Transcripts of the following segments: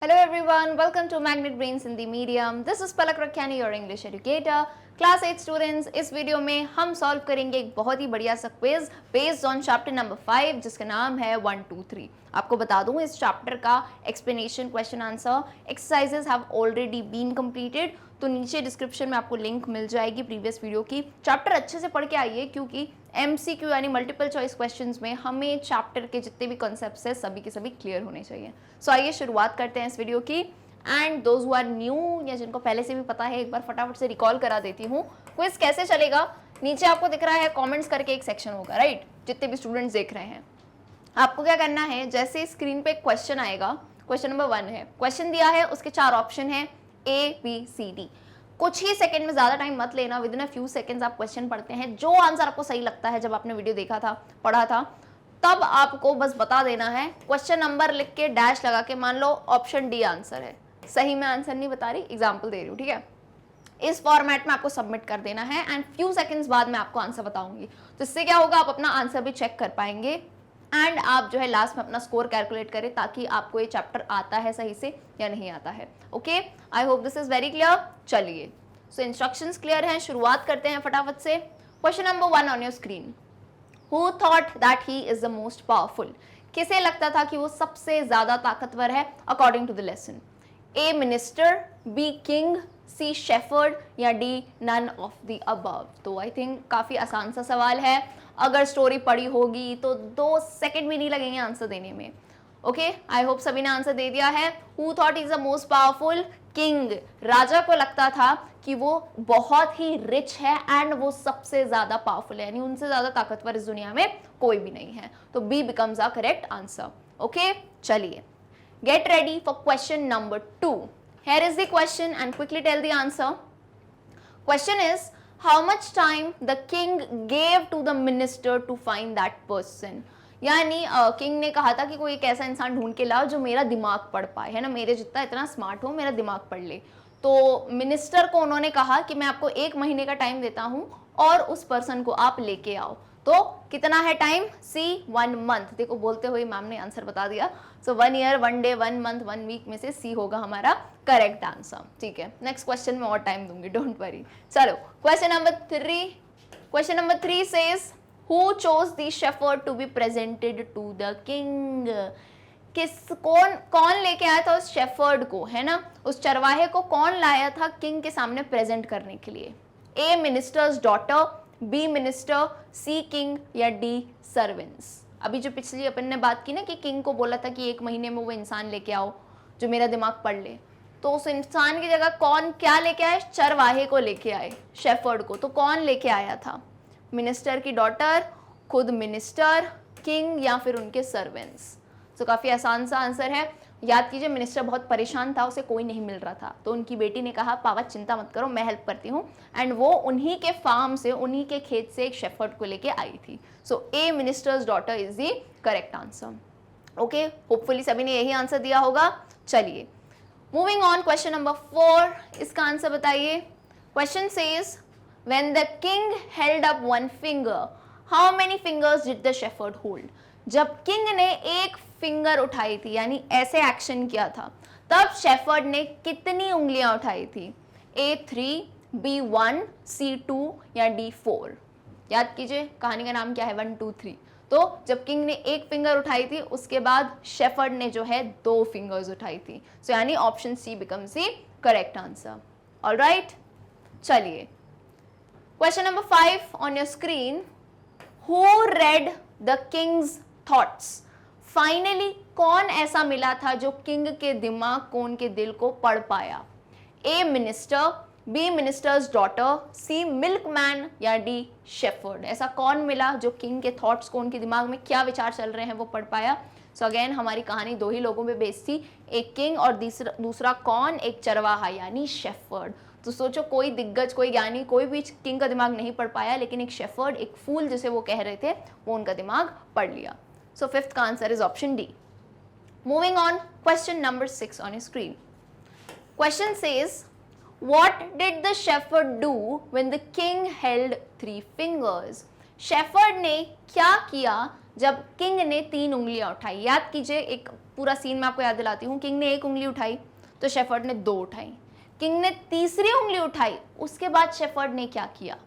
Hello everyone, welcome to Magnet Brains Hindi Medium. This is Palak Rakhani, your English educator. Class 8 students, इस video में हम solve करेंगे एक बहुत ही बढ़िया सा quiz based on chapter number 5 जिसका नाम है 1 2 3। आपको बता दूं इस चैप्टर का explanation question answer exercises have already been completed, तो नीचे डिस्क्रिप्शन में आपको लिंक मिल जाएगी प्रीवियस वीडियो की। चैप्टर अच्छे से पढ़ के आइए क्योंकि MCQ यानी मल्टीपल चॉइस क्वेश्चंस में हमें चैप्टर के जितने भी कॉन्सेप्ट्स हैं सभी के सभी क्लियर होने चाहिए। सो आइए शुरुआत करते हैं इस वीडियो की। And those who are new या जिनको पहले से भी पता है एक बार फटाफट से रिकॉल करा देती हूँ। क्विज कैसे चलेगा, नीचे आपको दिख रहा है कमेंट्स करके एक सेक्शन होगा, राइट? जितने भी स्टूडेंट्स देख रहे हैं आपको क्या करना है, जैसे स्क्रीन पे क्वेश्चन आएगा, क्वेश्चन नंबर 1 है, क्वेश्चन दिया है, उसके 4 ऑप्शन है ABCD। कुछ ही सेकंड में, ज्यादा टाइम मत लेना, with in a few seconds आप क्वेश्चन पढ़ते हैं। जो आंसर आपको सही लगता है, जब आपने वीडियो देखा था, पढ़ा था, तब आपको बस बता देना है, क्वेश्चन नंबर लिख के डैश लगा के, मान लो ऑप्शन डी आंसर है, सही में आंसर नहीं बता रही, एग्जाम्पल दे रही हूँ, ठीक है? इस फॉर्मेट में आपको सबमिट कर देना है एंड फ्यू सेकंड्स बाद मैं आपको आंसर बताऊंगी। तो इससे क्या होगा, आप अपना आंसर भी चेक कर पाएंगे एंड आप जो है लास्ट में अपना स्कोर कैलकुलेट करें ताकि आपको ये चैप्टर आता है सही से या नहीं आता है। Okay, I hope this is very clear. चलिए, सो इंस्ट्रक्शंस क्लियर हैं, शुरुआत करते हैं फटाफट से। Question number 1 on your screen. Who thought that he is the most powerful? किसे लगता था कि वो सबसे ज्यादा ताकतवर है according to the lesson? A minister, B king, C shepherd या D none of the above? तो आई थिंक काफी आसान सा सवाल है, अगर स्टोरी पढ़ी होगी तो 2 सेकंड भी नहीं लगेंगे आंसर देने में। ओके, आई होप सभी ने आंसर दे दिया है। Who thought is the most powerful? King, राजा को लगता था कि वो बहुत ही रिच है एंड वो सबसे ज्यादा पावरफुल है, यानी उनसे ज्यादा ताकतवर इस दुनिया में कोई भी नहीं है। तो B becomes a correct answer. Okay, चलिए, get ready for question number 2। Here is the question and quickly tell the answer. Question is, how much time the king gave to the minister to find that person? यानी king ने कहा था कि कोई एक ऐसा इंसान ढूंढ के लाओ जो मेरा दिमाग पढ़ पाए, है ना, मेरे जितना इतना स्मार्ट हो, मेरा दिमाग पढ़ ले। तो मिनिस्टर को उन्होंने कहा कि मैं आपको 1 महीने का टाइम देता हूं और उस पर्सन को आप लेके आओ। तो कितना है टाइम? C 1 month. देखो बोलते हुए मैम ने आंसर बता दिया। सो 1 ईयर 1 डे 1 मंथ 1 वीक में से C होगा हमारा करेक्ट आंसर। ठीक है, नेक्स्ट क्वेश्चन में और टाइम दूंगी, डोंट वरी। चलो, question number 3। Question number 3 says, Who chose the shepherd to be presented to the king? कौन लेके आया था उस शेफर्ड को, है ना, उस चरवाहे को कौन लाया था किंग के सामने प्रेजेंट करने के लिए? A ministers daughter, B minister, C king या D सर्वेंट्स? अभी जो पिछली अपन ने बात की ना कि किंग को बोला था कि 1 महीने में वो इंसान लेके आओ जो मेरा दिमाग पढ़ ले, तो उस इंसान की जगह कौन क्या लेके आए? चरवाहे को लेके आए, शेफर्ड को। तो कौन लेके आया था? मिनिस्टर की डॉटर, खुद मिनिस्टर, किंग या फिर उनके सर्वेंट्स? तो काफी आसान सा आंसर है। याद कीजिए, मिनिस्टर बहुत परेशान था, उसे कोई नहीं मिल रहा था, तो उनकी बेटी ने कहा पापा चिंता मत करो, मैं हेल्प करती हूँ, एंड वो उन्हीं के फार्म से, उन्हीं के खेत से एक शेफर्ड को लेके आई थी। So a minister's daughter is the correct answer. Okay, hopefully सभी ने यही आंसर दिया होगा। चलिए, मूविंग ऑन, क्वेश्चन नंबर 4, इसका आंसर बताइए। Question says, when the king held up one finger, how many fingers did the shepherd hold? जब king ने एक फिंगर उठाई थी, यानी ऐसे एक्शन किया था, तब शेफर्ड ने कितनी उंगलियां उठाई थी? A 3, B 1, C 2 या D 4? याद कीजिए, कहानी का नाम क्या है? 1 2 3। तो जब किंग ने एक फिंगर उठाई थी, उसके बाद शेफर्ड ने जो है 2 फिंगर्स उठाई थी। सो यानी option C becomes the correct answer. Alright, चलिए, Question number 5 on your screen. Who read the king's thoughts? Finally, कौन ऐसा मिला था जो किंग के दिमाग को, उनके दिल को पढ़ पाया? A minister, B ministers daughter, C milkman या D शेफर्ड? ऐसा कौन मिला जो किंग के थॉट्स को, उनके दिमाग में क्या विचार चल रहे हैं, वो पढ़ पाया? सो अगेन हमारी कहानी 2 ही लोगों पे बेस्ड थी, एक किंग और दूसरा कौन? एक चरवाहा यानी शेफर्ड। तो सोचो, कोई दिग्गज, कोई ज्ञानी, कोई भी किंग का दिमाग नहीं पढ़ पाया, लेकिन एक शेफर्ड, एक फूल जिसे वो कह रहे थे, वो उनका दिमाग पढ़ लिया। सो 5th का answer is option D. Moving on, question number 6 on your screen. Question says, what did the shepherd do when the king held 3 fingers? Shepherd ने क्या किया जब किंग ने 3 उंगलियां उठाई। याद कीजिए, एक पूरा सीन मैं आपको याद दिलाती हूँ। किंग ने 1 उंगली उठाई तो शेफर्ड ने 2 उठाई। किंग ने तीसरी उंगली उठाई, उसके बाद शेफर्ड ने क्या किया?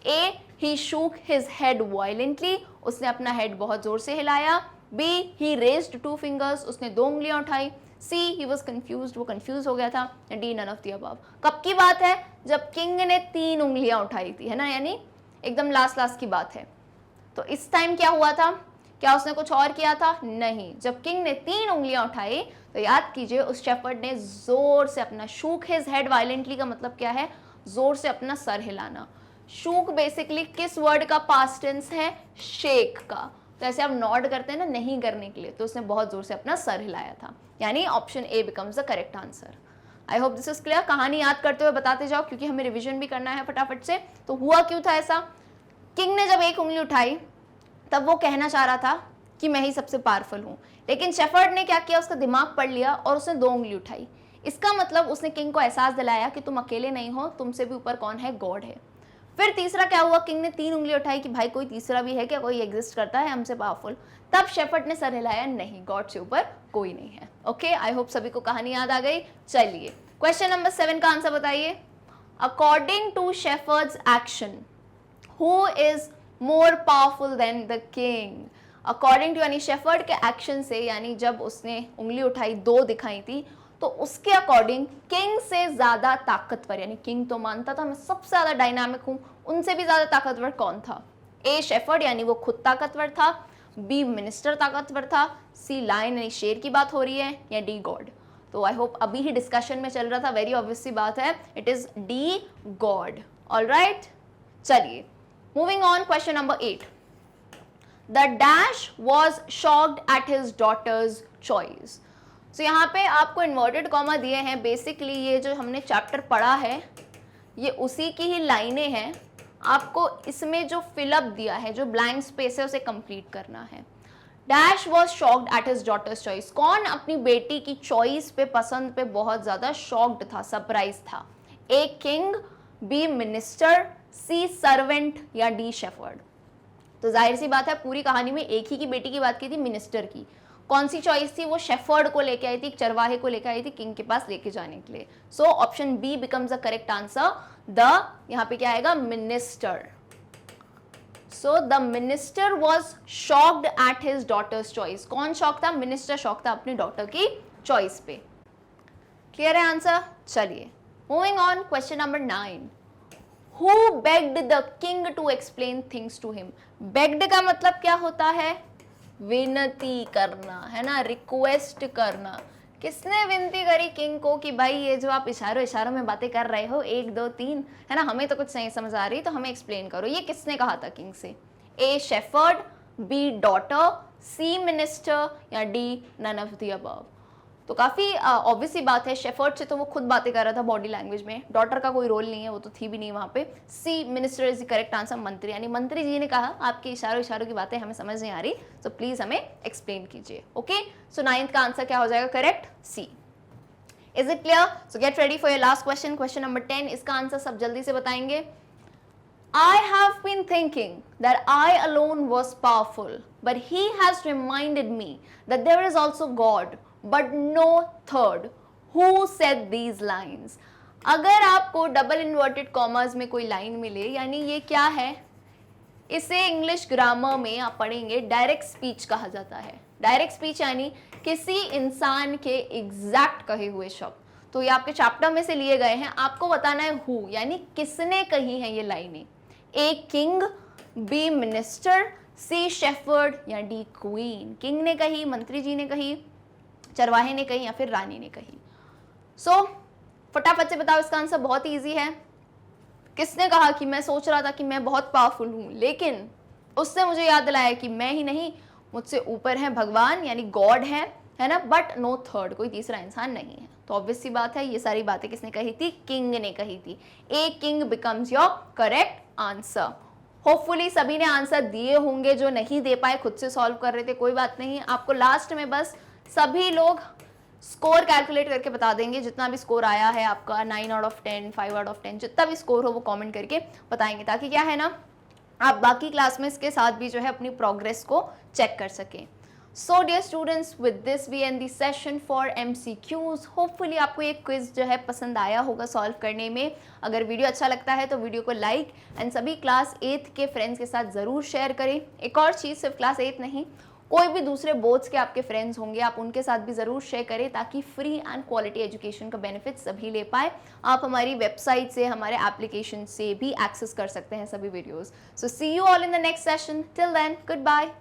ए, ही शूक हिज हेड वायलेंटली, उसने अपना हेड बहुत जोर से हिलाया। बी, ही रेज्ड 2 फिंगर्स, उसने 2 उंगलियां उठाई। सी, ही वॉज कंफ्यूज्ड, वो कंफ्यूज हो गया था। D, none of the above. कब की बात है? जब किंग ने 3 उंगलियां उठाई थी, है ना, यानी एकदम लास्ट की बात है। तो इस टाइम क्या हुआ था? क्या उसने कुछ और किया था? नहीं। जब किंग ने 3 उंगलियां उठाई तो याद कीजिए, उस शेफर्ड ने जोर से अपना, शूक हिज हेड वायलेंटली का मतलब क्या है? जोर से अपना सर हिलाना। शूक बेसिकली किस वर्ड का पास्ट टेंस है? शेक का। तो ऐसे आप नॉड करते हैं ना नहीं करने के लिए, तो उसने बहुत जोर से अपना सर हिलाया था, यानी option A becomes the correct answer. I hope this is clear. कहानी याद करते हुए बताते जाओ, क्योंकि हमें रिवीजन भी करना है फटाफट से। तो हुआ क्यों था ऐसा? किंग ने जब 1 उंगली उठाई तब वो कहना चाह रहा था कि मैं ही सबसे पावरफुल हूँ, लेकिन शेफर्ड ने क्या किया? उसका दिमाग पढ़ लिया और उसने 2 उंगली उठाई। इसका मतलब उसने किंग को एहसास दिलाया कि तुम अकेले नहीं हो, तुमसे भी ऊपर कौन है? गॉड है। फिर तीसरा क्या हुआ? किंग ने 3 उंगली उठाई कि भाई कोई तीसरा भी है क्या, कोई एग्जिस्ट करता है हमसे पावरफुल। तब शेफर्ड ने सर हिलाया, नहीं, गॉड से ऊपर कोई नहीं है। ओके, आई होप सभी को कहानी याद आ गई। चलिए क्वेश्चन नंबर 7 का आंसर बताइए। According to shepherd's action, who is more powerful than the king? According to यानी शेफर्ड के एक्शन से, यानी जब उसने उंगली उठाई 2 दिखाई थी, तो उसके अकॉर्डिंग किंग से ज्यादा ताकतवर, यानी किंग तो मानता था मैं सबसे ज्यादा डायनामिक हूं, उनसे भी ज्यादा ताकतवर कौन था? ए, शेफर्ड यानी वो खुद ताकतवर था। बी, मिनिस्टर ताकतवर था। सी, लायन यानी शेर की बात हो रही है। या डी, गॉड? तो आई होप अभी ही डिस्कशन में चल रहा था, वेरी ऑब्वियस सी बात है, it is D, God. Alright, चलिए moving on, question number 8। The dash was shocked at his daughter's choice. तो यहाँ पे आपको इन्वर्टेड कॉमा दिए हैं। बेसिकली ये जो हमने चैप्टर पढ़ा है ये उसी की ही लाइनें हैं। आपको इसमें जो फिलअप दिया है, जो ब्लैंक स्पेस है, उसे कंप्लीट करना है। Dash was shocked at his daughter's choice. कौन अपनी बेटी की चॉइस पे, पसंद पे बहुत ज्यादा शॉक्ड था, सरप्राइज था? A, king. B, minister. C, servant. या डी, शेफर्ड? तो जाहिर सी बात है, पूरी कहानी में एक ही की बेटी की बात की थी, मिनिस्टर की। कौन सी चॉइस थी? वो शेफर्ड को लेके आई थी, एक चरवाहे को लेके आई थी किंग के पास लेके जाने के लिए। So option B becomes the correct answer. The, यहाँ पे क्या आएगा? Minister. So the minister was shocked at his daughter's choice. कौन शॉक था? मिनिस्टर शॉक था अपनी डॉटर की चॉइस पे। क्लियर है आंसर? चलिए moving on, question number 9। Who begged the king to explain things to him? Begged का मतलब क्या होता है? विनती करना, है ना, रिक्वेस्ट करना। किसने विनती करी किंग को कि भाई ये जो आप इशारों इशारों में बातें कर रहे हो, 1 2 3, है ना, हमें तो कुछ नहीं समझ आ रही, तो हमें एक्सप्लेन करो। ये किसने कहा था किंग से? A, shepherd. B, daughter. C, minister. या D, none of the above? तो काफ़ी ऑब्वियस सी बात है, शेफर्ड से तो वो खुद बातें कर रहा था बॉडी लैंग्वेज में, डॉटर का कोई रोल नहीं है, वो तो थी भी नहीं वहाँ पे। C, minister is the correct answer. मंत्री, यानी मंत्री जी ने कहा आपके इशारों इशारों की बातें हमें समझ नहीं आ रही, तो प्लीज हमें एक्सप्लेन कीजिए। ओके, सो 9th का आंसर क्या हो जाएगा? Correct, C. Is it clear? So get ready for your last question, question number 10। इसका आंसर सब जल्दी से बताएंगे। I have been thinking that I alone was powerful, but he has reminded me that there is also God, but no third. Who said these lines? अगर आपको double inverted commas में कोई line मिले, यानी ये क्या है? इसे इंग्लिश ग्रामर में आप पढ़ेंगे डायरेक्ट स्पीच कहा जाता है। डायरेक्ट स्पीच यानी किसी इंसान के एग्जैक्ट कहे हुए शब्द। तो ये आपके चैप्टर में से लिए गए हैं, आपको बताना है हु, यानी किसने कही है ये लाइनें। A, king. B, minister. C, shepherd. या डी, क्वीन? किंग ने कही, मंत्री जी ने कही, चरवाहे ने कही, या फिर रानी ने कही? सो फटाफट से बताओ इसका आंसर। बहुत ही ईजी है। किसने कहा कि मैं सोच रहा था कि मैं बहुत पावरफुल हूं, लेकिन उससे मुझे याद दिलाया कि मैं ही नहीं, मुझसे ऊपर है भगवान, यानी गॉड है ना, बट नो थर्ड, कोई तीसरा इंसान नहीं है। तो ऑब्वियस सी बात है, ये सारी बातें किसने कही थी? किंग ने कही थी। A, king becomes your correct answer. Hopefully सभी ने आंसर दिए होंगे, जो नहीं दे पाए खुद से सॉल्व कर रहे थे, कोई बात नहीं। आपको लास्ट में बस सभी लोग स्कोर कैलकुलेट करके बता देंगे, जितना भी स्कोर आया है आपका, 9 आउट ऑफ 10, 5 आउट ऑफ 10, जितना भी स्कोर हो वो कमेंट करके बताएंगे, ताकि क्या है ना, आप बाकी क्लासमेट्स के साथ भी जो है अपनी प्रोग्रेस को चेक कर सकें। So dear students, with this we end the session for MCQs। Hopefully आपको ये क्विज जो है पसंद आया होगा सॉल्व करने में। अगर वीडियो अच्छा लगता है तो वीडियो को लाइक एंड सभी क्लास 8 के फ्रेंड्स के साथ ज़रूर शेयर करें। एक और चीज़, सिर्फ क्लास 8 नहीं, कोई भी दूसरे बोर्ड्स के आपके फ्रेंड्स होंगे, आप उनके साथ भी ज़रूर शेयर करें ताकि फ्री एंड क्वालिटी एजुकेशन का बेनिफिट सभी ले पाए। आप हमारी वेबसाइट से, हमारे एप्लीकेशन से भी एक्सेस कर सकते हैं सभी videos. So see you all in the next session. Till then, good bye.